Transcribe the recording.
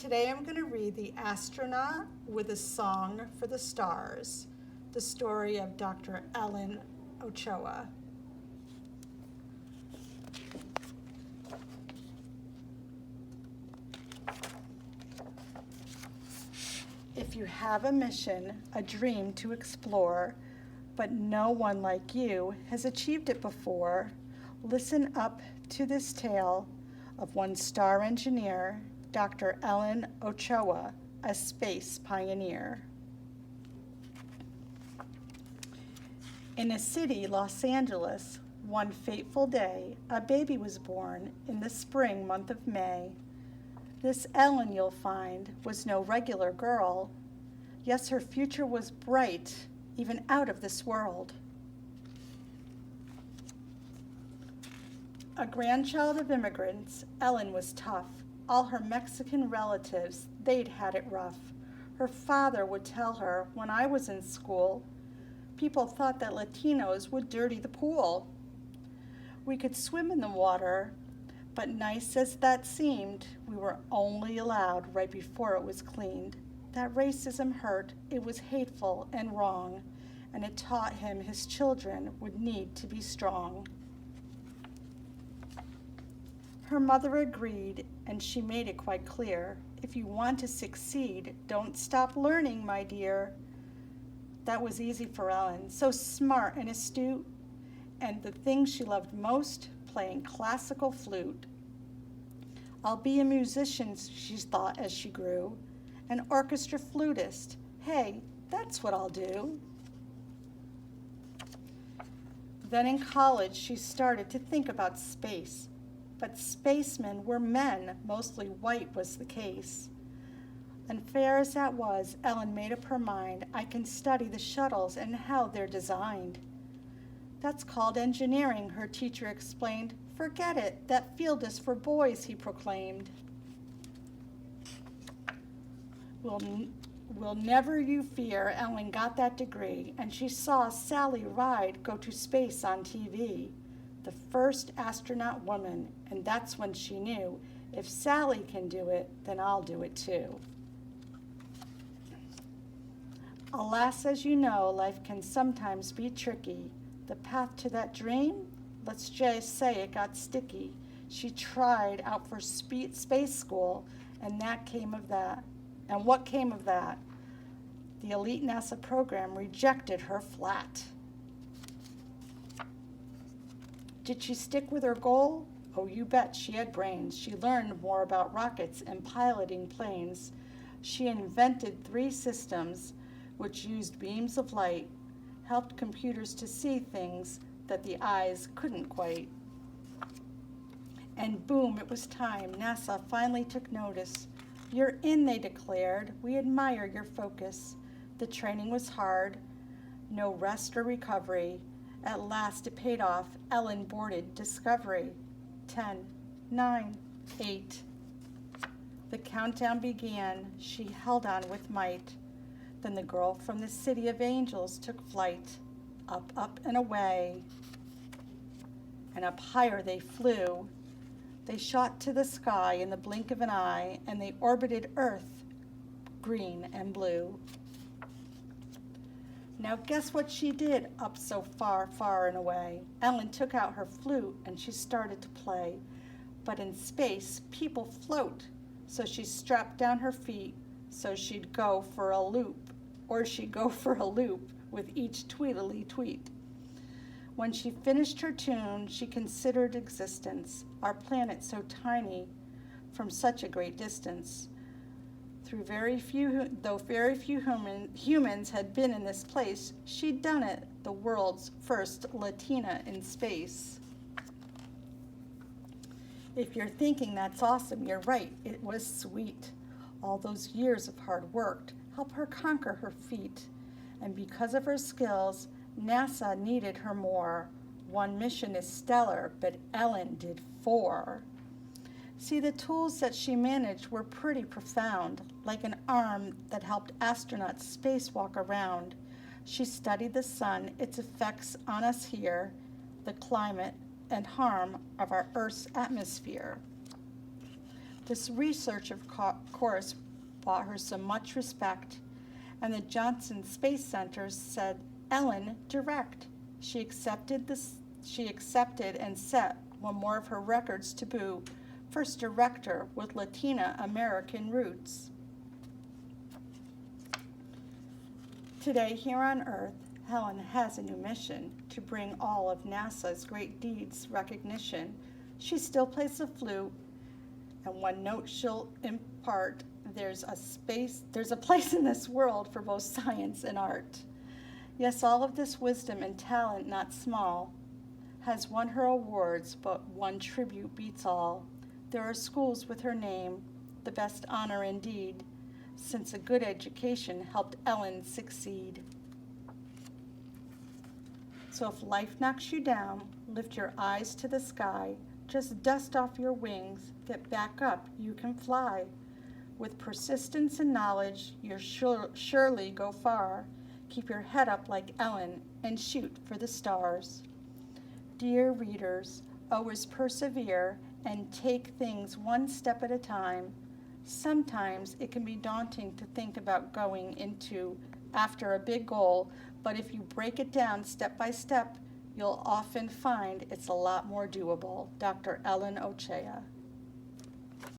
Today I'm going to read The Astronaut with a Song for the Stars, the story of Dr. Ellen Ochoa. If you have a mission, a dream to explore, but no one like you has achieved it before, listen up to this tale of one star engineer, Dr. Ellen Ochoa, a space pioneer. In a city, Los Angeles, one fateful day, a baby was born in the spring month of May. This Ellen, you'll find, was no regular girl. Yes, her future was bright, even out of this world. A grandchild of immigrants, Ellen was tough. All her Mexican relatives, they'd had it rough. Her father would tell her, when I was in school, people thought that Latinos would dirty the pool. We could swim in the water, but nice as that seemed, we were only allowed right before it was cleaned. That racism hurt, it was hateful and wrong, and it taught him his children would need to be strong. Her mother agreed, and she made it quite clear. If you want to succeed, don't stop learning, my dear. That was easy for Ellen, so smart and astute, and the thing she loved most, playing classical flute. I'll be a musician, she thought as she grew, an orchestra flutist. Hey, that's what I'll do. Then in college, she started to think about space. But spacemen were men, mostly white was the case. Unfair as that was, Ellen made up her mind, I can study the shuttles and how they're designed. That's called engineering, her teacher explained. Forget it, that field is for boys, he proclaimed. Will never you fear, Ellen got that degree, and she saw Sally Ride go to space on TV. The first astronaut woman, and that's when she knew, if Sally can do it, then I'll do it too. Alas, as you know, life can sometimes be tricky. The path to that dream, let's just say it got sticky. She tried out for space school, and that came of that. And what came of that? The elite NASA program rejected her flat. Did she stick with her goal? Oh, you bet she had brains. She learned more about rockets and piloting planes. She invented 3 systems which used beams of light, helped computers to see things that the eyes couldn't quite. And boom, it was time. NASA finally took notice. You're in, they declared. We admire your focus. The training was hard, no rest or recovery. At last it paid off. Ellen boarded Discovery. 10, 9, 8. The countdown began. She held on with might. Then the girl from the city of angels took flight. Up, up, and away. And up higher they flew. They shot to the sky in the blink of an eye, and they orbited Earth, green and blue. Now guess what she did up so far, far and away? Ellen took out her flute and she started to play. But in space, people float. So she strapped down her feet so she'd go for a loop, or she'd go for a loop with each tweedly tweet. When she finished her tune, she considered existence, our planet so tiny from such a great distance. Though very few humans had been in this place, she'd done it, the world's first Latina in space. If you're thinking that's awesome, you're right, it was sweet. All those years of hard work helped her conquer her feat. And because of her skills, NASA needed her more. One mission is stellar, but Ellen did 4. See, the tools that she managed were pretty profound, like an arm that helped astronauts spacewalk around. She studied the sun, its effects on us here, the climate and harm of our Earth's atmosphere. This research, of course, brought her so much respect, and the Johnson Space Center said, "Ellen, direct." She accepted and set one more of her records taboo, first director with Latina American roots. Today, here on Earth, Helen has a new mission to bring all of NASA's great deeds recognition. She still plays the flute, and one note she'll impart: there's a place in this world for both science and art. Yes, all of this wisdom and talent, not small, has won her awards, but one tribute beats all. There are schools with her name, the best honor indeed, since a good education helped Ellen succeed. So if life knocks you down, lift your eyes to the sky, just dust off your wings, get back up, you can fly. With persistence and knowledge, you'll surely go far. Keep your head up like Ellen and shoot for the stars. Dear readers, always persevere and take things one step at a time. Sometimes it can be daunting to think about going after a big goal, but if you break it down step by step, you'll often find it's a lot more doable. Dr. Ellen Ochea.